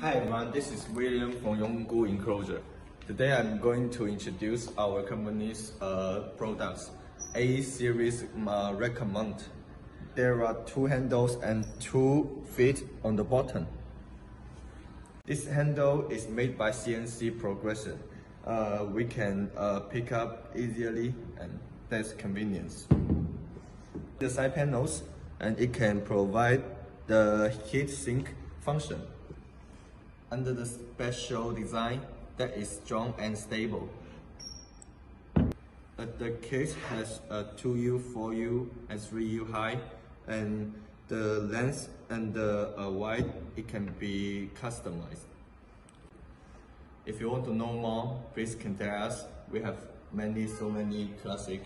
Hi everyone, this is William from Yongucase Enclosure. Today I'm going to introduce our company's products, A series rack mount. There are two handles and 2 feet on the bottom. This handle is made by CNC progression. We can pick up easily and that's convenience. The side panels, and it can provide the heat sink function. Under the special design that is strong and stable. The case has a 2U, 4U, and 3U high, and the length and the wide, it can be customized. If you want to know more, please contact us. We have so many classic